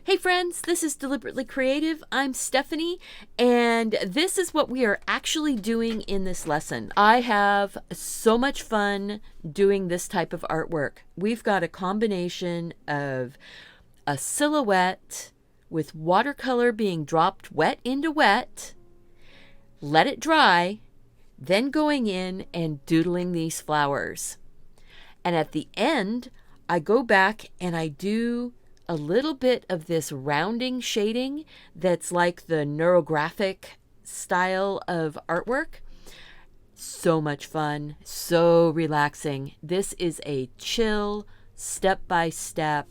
Hey friends, this is Deliberately Creative. I'm Stephanie, and this is what we are actually doing in this lesson. I have so much fun doing this type of artwork. We've got a combination of a silhouette with watercolor being dropped wet into wet, let it dry, then going in and doodling these flowers. And at the end, I go back and I do a little bit of this rounding shading that's like the Neurographic style of artwork. So much fun, so relaxing. This is a chill, step-by-step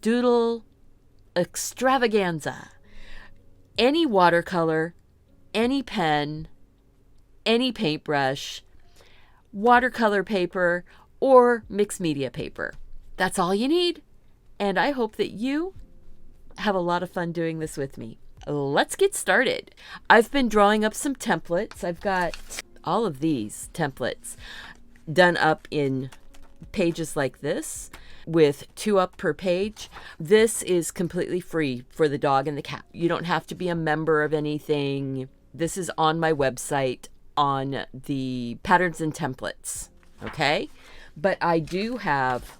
doodle extravaganza. Any watercolor, any pen, any paintbrush, watercolor paper, or mixed media paper. That's all you need. And I hope that you have a lot of fun doing this with me. Let's get started. I've been drawing up some templates. I've got all of these templates done up in pages like this with 2 up per page. This is completely free for the dog and the cat. You don't have to be a member of anything. This is on my website on the patterns and templates. Okay? But I do have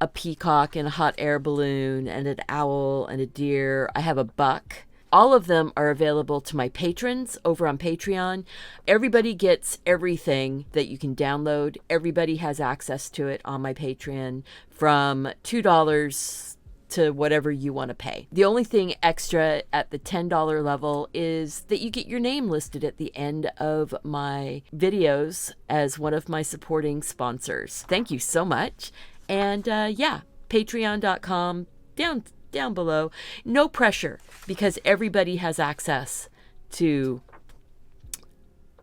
a peacock and a hot air balloon and an owl and a deer. I have a buck. All of them are available to my patrons over on Patreon. Everybody gets everything that you can download. Everybody has access to it on my Patreon from $2 to whatever you want to pay. The only thing extra at the $10 level is that you get your name listed at the end of my videos as one of my supporting sponsors. Thank you so much. And patreon.com down below. No pressure, because everybody has access to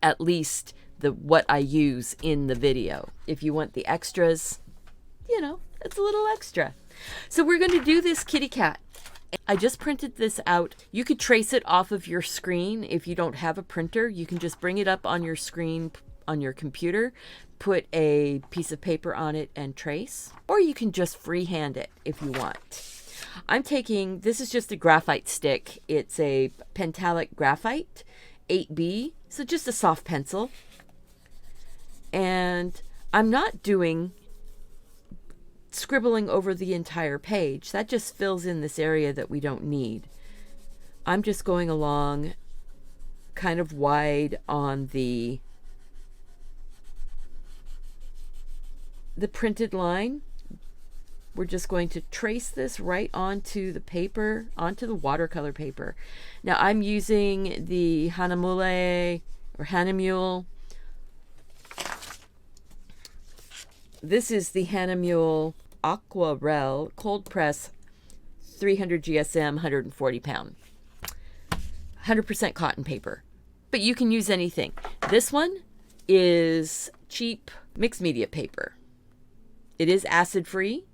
at least what I use in the video. If you want the extras, it's a little extra. So we're going to do this kitty cat. I just printed this out. You could trace it off of your screen. If you don't have a printer, you can just bring it up on your screen on your computer, put a piece of paper on it and trace, or you can just freehand it if you want. This is just a graphite stick. It's a Pentalic graphite 8B, so just a soft pencil. And I'm not doing scribbling over the entire page. That just fills in this area that we don't need. I'm just going along kind of wide on the printed line. We're just going to trace this right onto the paper, onto the watercolor paper. Now I'm using the Hahnemühle or Hahnemühle. This is the Hahnemühle Aquarelle Cold Press 300 GSM 140 pound. 100% cotton paper. But you can use anything. This one is cheap mixed media paper. It is acid free.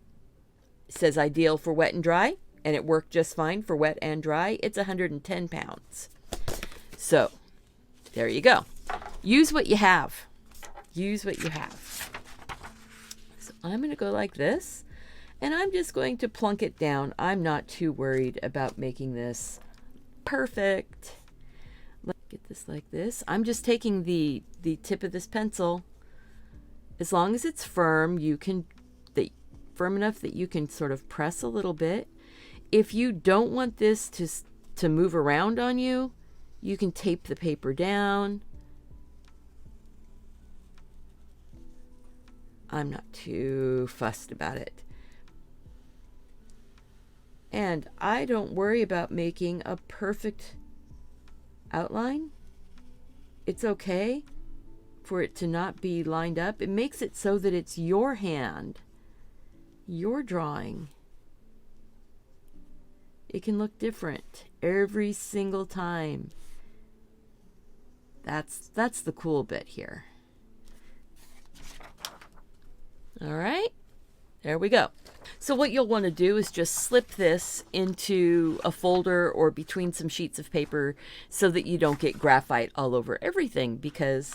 It says ideal for wet and dry, and it worked just fine for wet and dry. It's 110 pounds. So there you go. Use what you have. Use what you have. So I'm going to go like this, and I'm just going to plunk it down. I'm not too worried about making this perfect. Let's get this like this. I'm just taking the tip of this pencil. As long as it's firm, firm enough that you can sort of press a little bit. If you don't want this to move around on you, you can tape the paper down. I'm not too fussed about it. And I don't worry about making a perfect outline. It's okay for it to not be lined up. It makes it so that it's your hand, your drawing. It can look different every single time. That's the cool bit here. All right, there we go. So what you'll want to do is just slip this into a folder or between some sheets of paper so that you don't get graphite all over everything, because,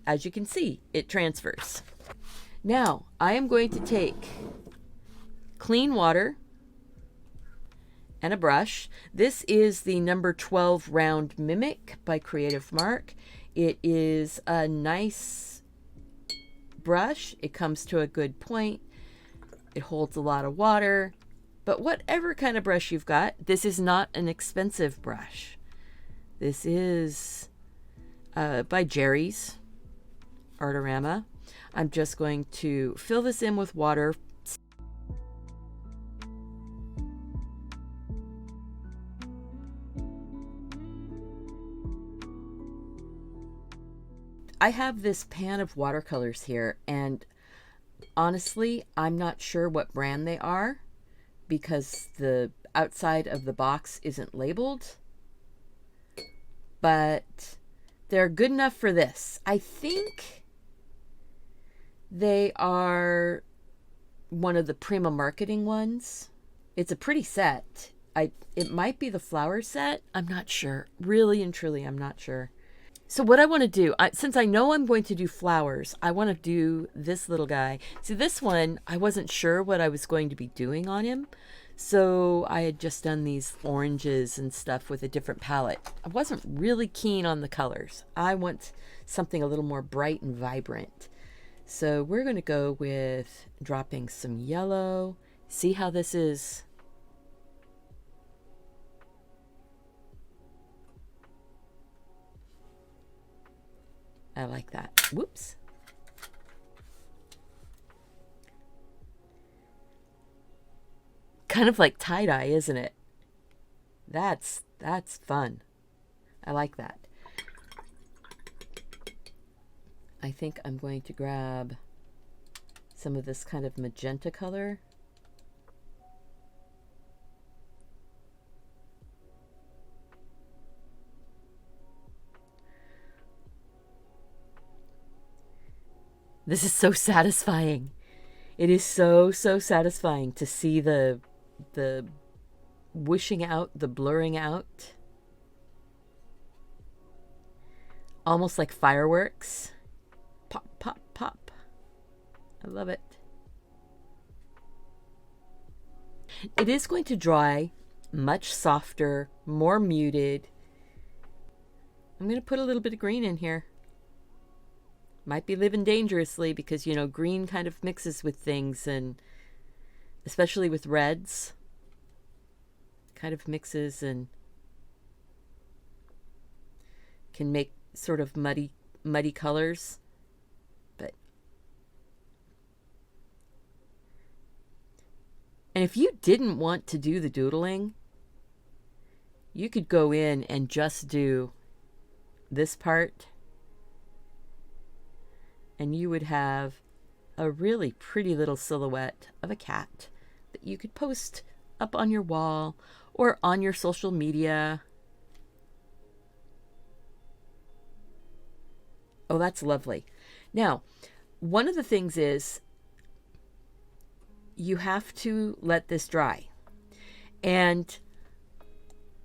as you can see, it transfers. Now, I am going to take clean water and a brush. This is the number 12 Round Mimic by Creative Mark. It is a nice brush. It comes to a good point. It holds a lot of water. But whatever kind of brush you've got, this is not an expensive brush. This is by Jerry's Artorama. I'm just going to fill this in with water. I have this pan of watercolors here, and honestly, I'm not sure what brand they are because the outside of the box isn't labeled, but they're good enough for this. I think they are one of the Prima Marketing ones. It's a pretty set. It might be the flower set. I'm not sure. Really and truly, I'm not sure. So what I want to do, since I know I'm going to do flowers, I want to do this little guy. See, this one, I wasn't sure what I was going to be doing on him. So I had just done these oranges and stuff with a different palette. I wasn't really keen on the colors. I want something a little more bright and vibrant. So we're going to go with dropping some yellow. See how this is? I like that. Whoops. Kind of like tie-dye, isn't it? That's fun. I like that. I think I'm going to grab some of this kind of magenta color. This is so satisfying. It is so satisfying to see the whooshing out, the blurring out. Almost like fireworks. Pop, pop, pop. I love it. It is going to dry much softer, more muted. I'm going to put a little bit of green in here. Might be living dangerously because, you know, green kind of mixes with things, and especially with reds, kind of mixes and can make sort of muddy colors. But and if you didn't want to do the doodling, you could go in and just do this part, and you would have a really pretty little silhouette of a cat that you could post up on your wall or on your social media. Oh, that's lovely. Now, one of the things is you have to let this dry. And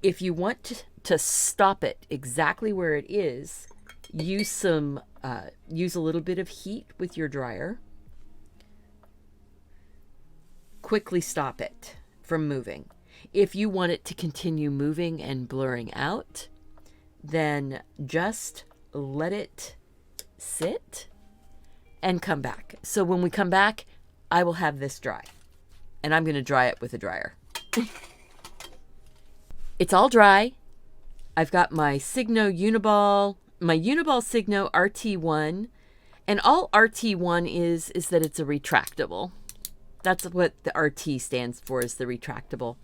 if you want to stop it exactly where it is, use a little bit of heat with your dryer. Quickly stop it from moving. If you want it to continue moving and blurring out, then just let it sit and come back. So when we come back, I will have this dry, and I'm going to dry it with a dryer. It's all dry. I've got my Signo Uniball, my Uniball Signo RT1, and all RT1 is that it's a retractable. That's what the RT stands for, is the retractable.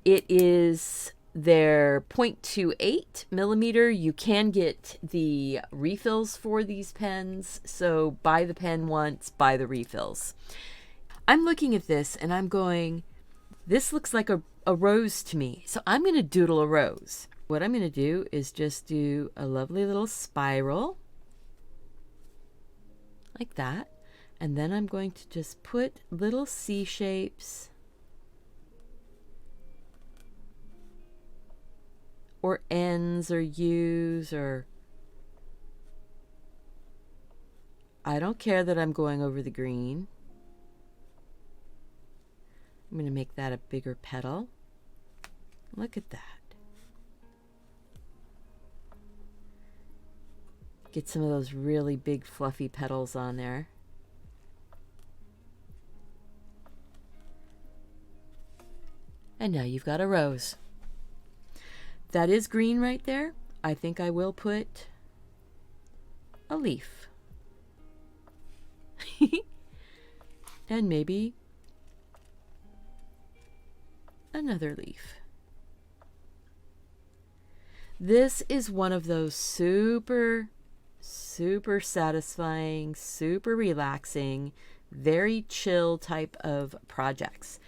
It is their 0.28 millimeter. You can get the refills for these pens, so buy the pen once, buy the refills. I'm looking at this and I'm going, this looks like a rose to me, so I'm going to doodle a rose. What I'm going to do is just do a lovely little spiral like that, and then I'm going to just put little C shapes or N's or U's, or I don't care that I'm going over the green. I'm going to make that a bigger petal. Look at that. Get some of those really big fluffy petals on there. And now you've got a rose. That is green right there. I think I will put a leaf. And maybe another leaf. This is one of those super satisfying, super relaxing, very chill type of projects.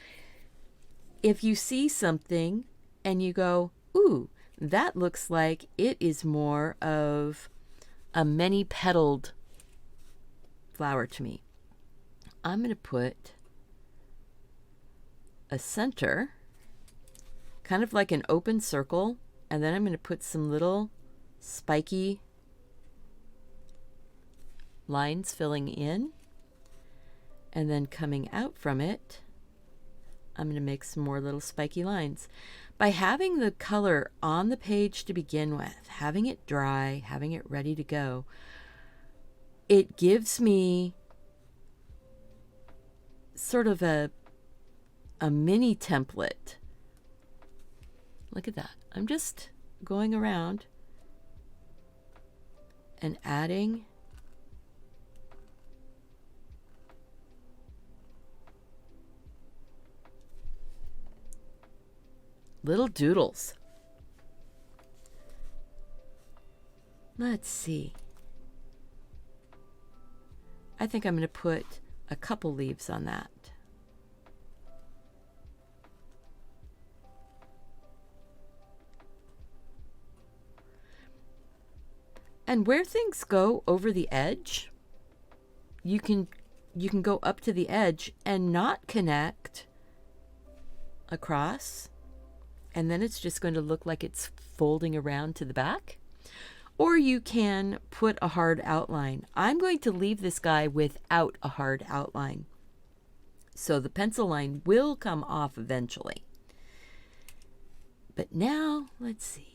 If you see something and you go, ooh, that looks like it is more of a many-petaled flower to me, I'm going to put a center, kind of like an open circle, and then I'm going to put some little spiky lines filling in, and then coming out from it, I'm going to make some more little spiky lines. By having the color on the page to begin with, having it dry, having it ready to go, it gives me sort of a mini template. Look at that. I'm just going around and adding little doodles. Let's see. I think I'm going to put a couple leaves on that. And where things go over the edge, you can go up to the edge and not connect across, and then it's just going to look like it's folding around to the back. Or you can put a hard outline. I'm going to leave this guy without a hard outline, so the pencil line will come off eventually. But now, let's see.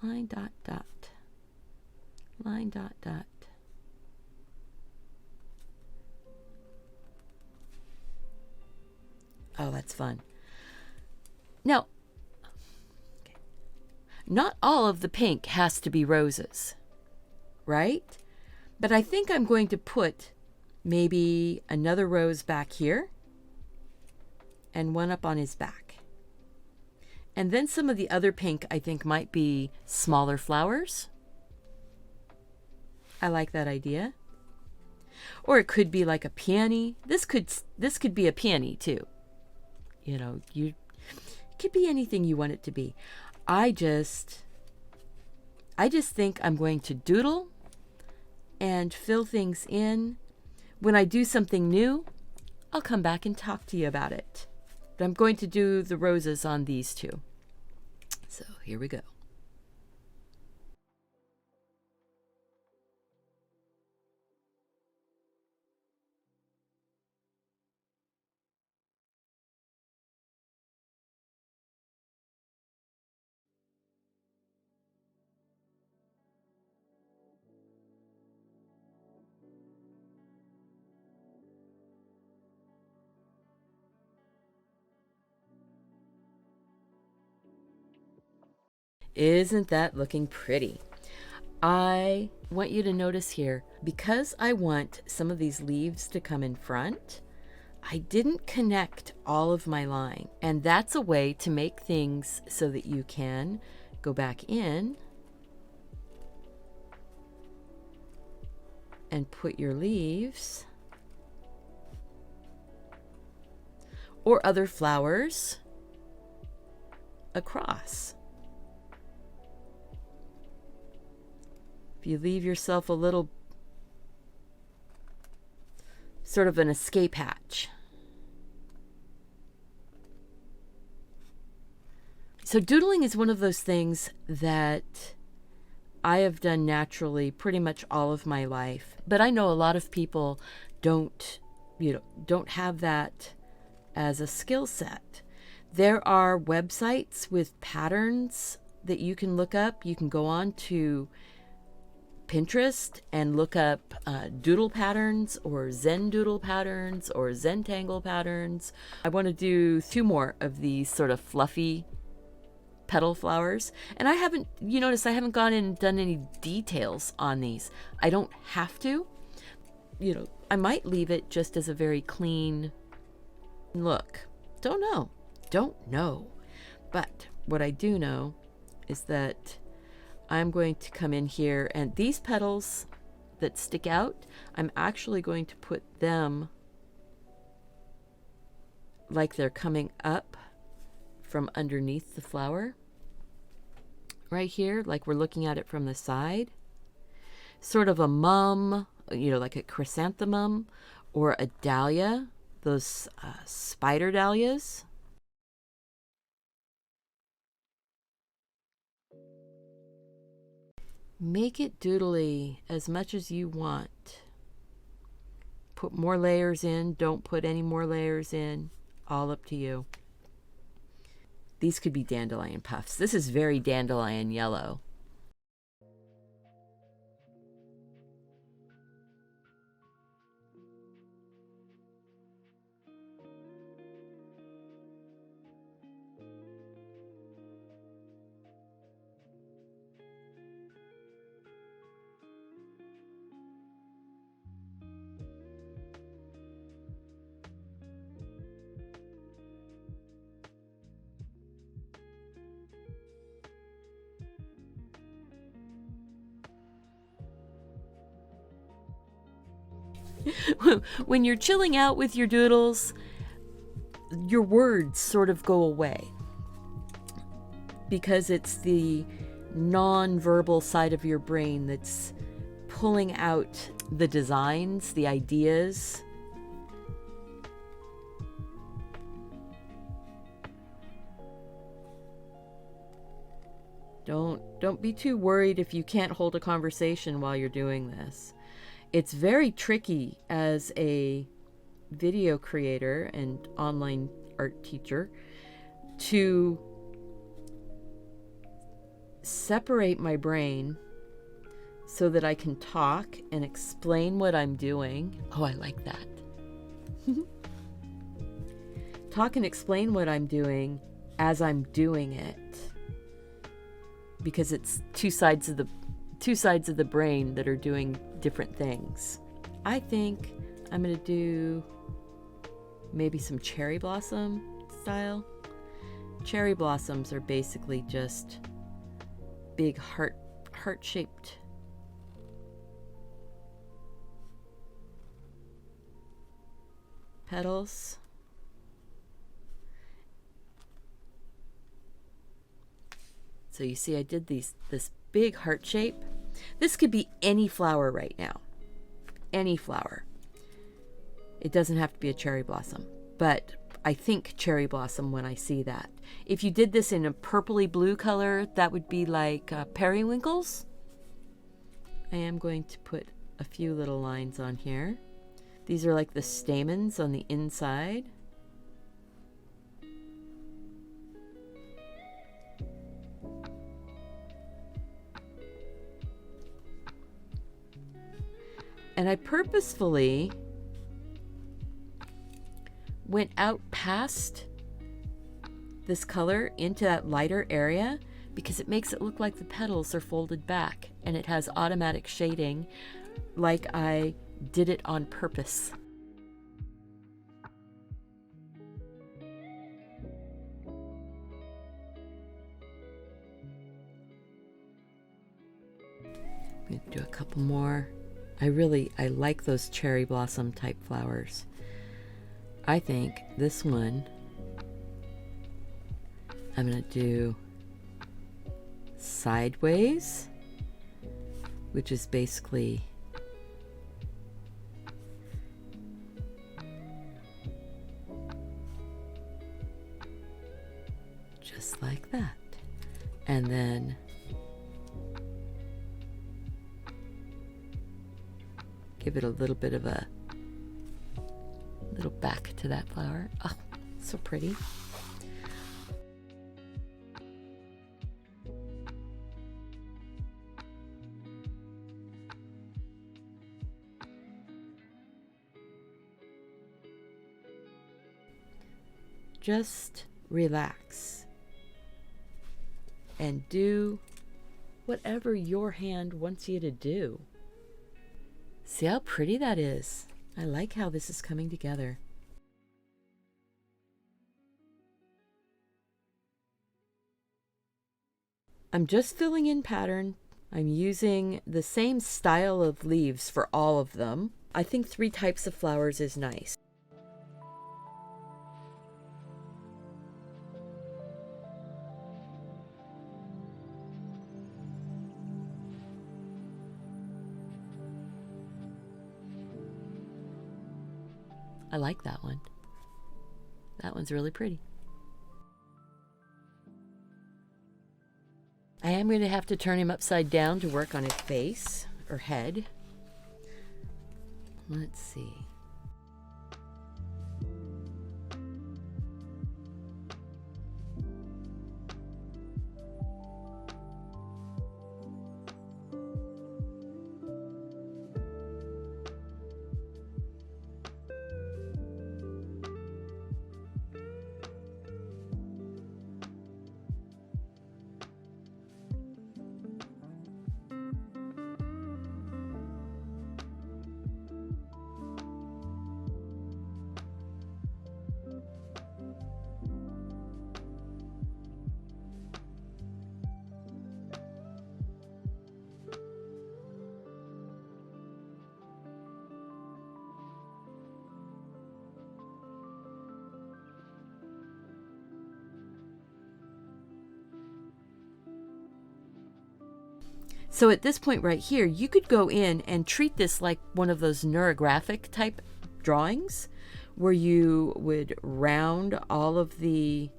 Line, dot, dot. Line, dot, dot. Oh, that's fun. Now, not all of the pink has to be roses, right? But I think I'm going to put maybe another rose back here and one up on his back. And then some of the other pink I think might be smaller flowers. I like that idea. Or it could be like a peony. This could be a peony too. You know, it could be anything you want it to be. I just think I'm going to doodle and fill things in. When I do something new, I'll come back and talk to you about it. But I'm going to do the roses on these two. So here we go. Isn't that looking pretty? I want you to notice here, because I want some of these leaves to come in front, I didn't connect all of my line. And that's a way to make things so that you can go back in and put your leaves or other flowers across. If you leave yourself a little sort of an escape hatch. So doodling is one of those things that I have done naturally pretty much all of my life. But I know a lot of people don't have that as a skill set. There are websites with patterns that you can look up. You can go on to Pinterest and look up doodle patterns or Zen doodle patterns or Zentangle patterns. I want to do 2 more of these sort of fluffy petal flowers. And I haven't, you notice I haven't gone in and done any details on these. I don't have to. You know, I might leave it just as a very clean look. Don't know. But what I do know is that I'm going to come in here, and these petals that stick out, I'm actually going to put them like they're coming up from underneath the flower. Right here, like we're looking at it from the side. Sort of a mum, you know, like a chrysanthemum or a dahlia, those spider dahlias. Make it doodly as much as you want. Put more layers in, don't put any more layers in, all up to you. These could be dandelion puffs. This is very dandelion yellow. When you're chilling out with your doodles, your words sort of go away because it's the non-verbal side of your brain that's pulling out the designs, the ideas. Don't be too worried if you can't hold a conversation while you're doing this. It's very tricky as a video creator and online art teacher to separate my brain so that I can talk and explain what I'm doing. Oh, I like that. Talk and explain what I'm doing as I'm doing it, because it's two sides of the brain that are doing different things. I think I'm gonna do maybe some cherry blossom style. Cherry blossoms are basically just big heart-shaped petals. So you see I did this big heart shape. This could be any flower right now. Any flower. It doesn't have to be a cherry blossom, but I think cherry blossom when I see that. If you did this in a purpley blue color, that would be like periwinkles. I am going to put a few little lines on here. These are like the stamens on the inside. And I purposefully went out past this color into that lighter area because it makes it look like the petals are folded back, and it has automatic shading like I did it on purpose. I'm going to do a couple more. I like those cherry blossom type flowers. I think this one I'm going to do sideways, which is basically just like that. And then give it a little bit of a little back to that flower. Oh, so pretty. just relax and do whatever your hand wants you to do. See how pretty that is? I like how this is coming together. I'm just filling in pattern. I'm using the same style of leaves for all of them. I think 3 types of flowers is nice. I like that one. That one's really pretty. I am going to have to turn him upside down to work on his face or head. Let's see. So at this point right here, you could go in and treat this like one of those neurographic type drawings where you would round all of the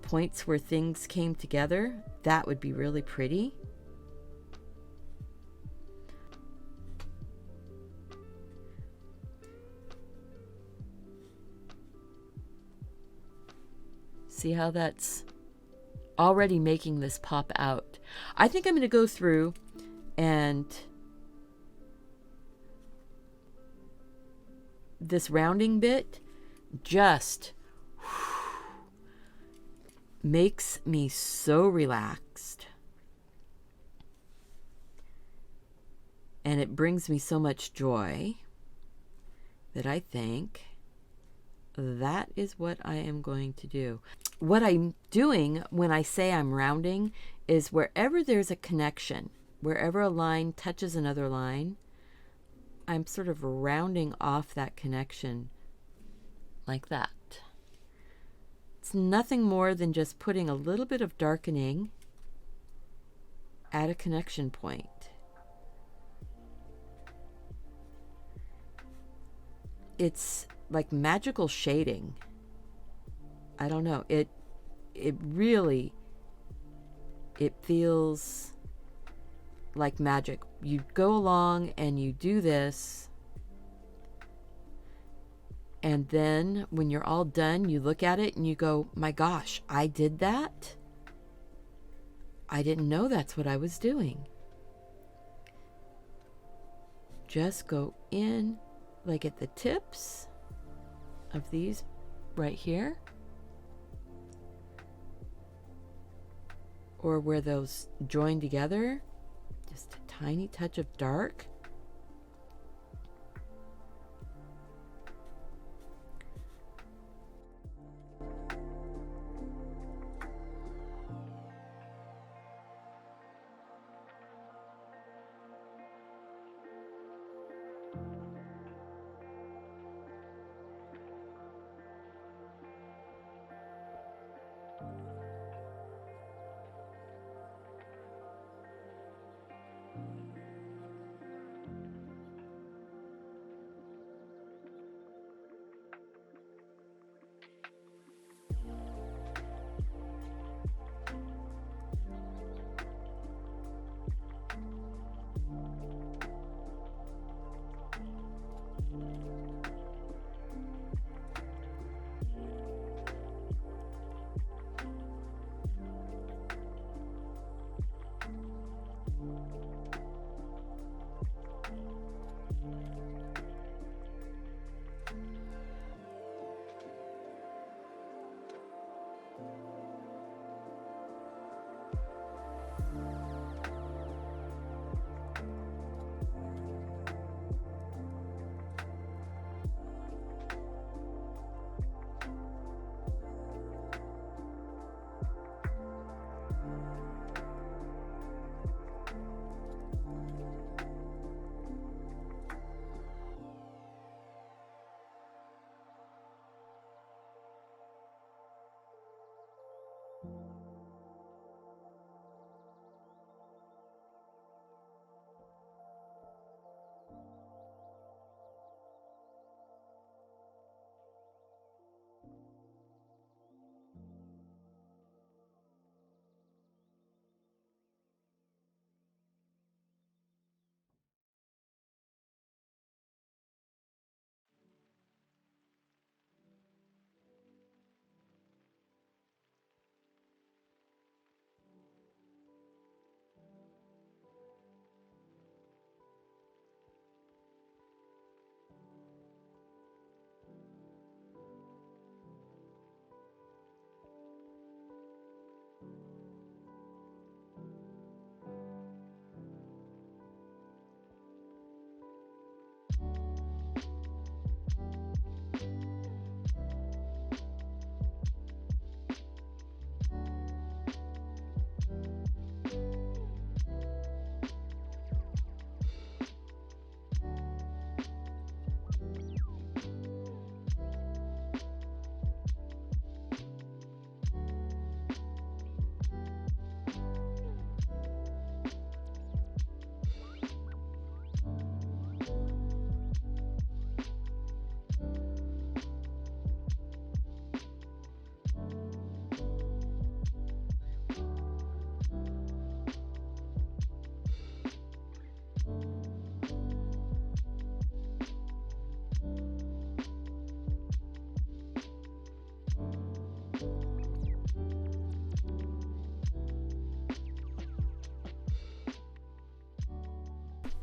points where things came together. That would be really pretty. See how that's already making this pop out. I think I'm going to go through and this rounding bit just makes me so relaxed. And it brings me so much joy that I think that is what I am going to do. What I'm doing when I say I'm rounding is wherever there's a connection, wherever a line touches another line, I'm sort of rounding off that connection like that. It's nothing more than just putting a little bit of darkening at a connection point. It's like magical shading. I don't know. It really, it feels like magic. You go along and you do this, and then when you're all done, you look at it and you go, my gosh, I did that? I didn't know that's what I was doing. Just go in like at the tips of these right here, or where those join together, just a tiny touch of dark.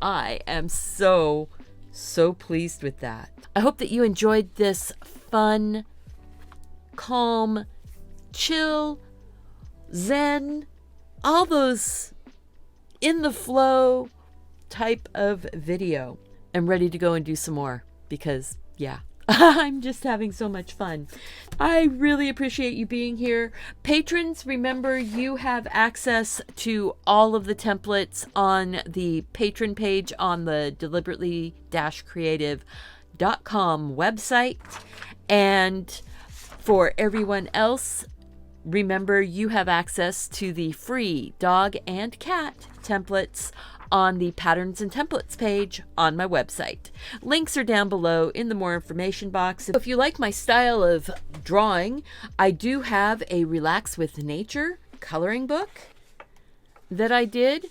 I am so pleased with that. I hope that you enjoyed this fun, calm, chill, zen, all those in the flow type of video. I'm ready to go and do some more because, yeah, I'm just having so much fun. I really appreciate you being here. Patrons, remember you have access to all of the templates on the patron page on the deliberately-creative.com website. And for everyone else, remember you have access to the free dog and cat templates on the patterns and templates page on my website. Links are down below in the more information box. If you like my style of drawing, I do have a Relax with Nature coloring book that I did.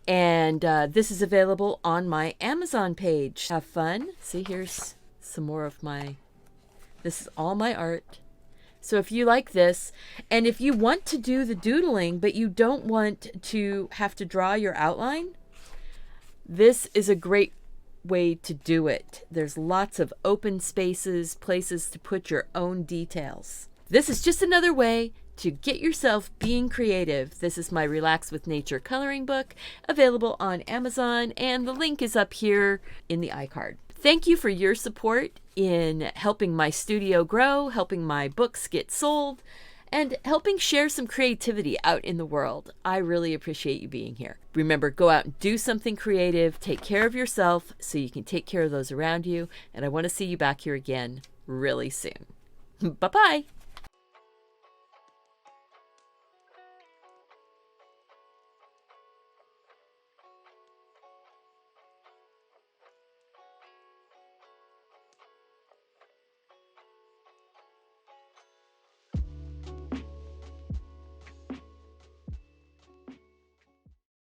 And this is available on my Amazon page. Have fun. See, here's some more of this is all my art. So if you like this, and if you want to do the doodling, but you don't want to have to draw your outline, this is a great way to do it. There's lots of open spaces, places to put your own details. This is just another way to get yourself being creative. This is my Relax with Nature coloring book, available on Amazon, and the link is up here in the iCard. Thank you for your support in helping my studio grow, helping my books get sold, and helping share some creativity out in the world. I really appreciate you being here. Remember, go out and do something creative, take care of yourself so you can take care of those around you, and I want to see you back here again really soon. Bye-bye.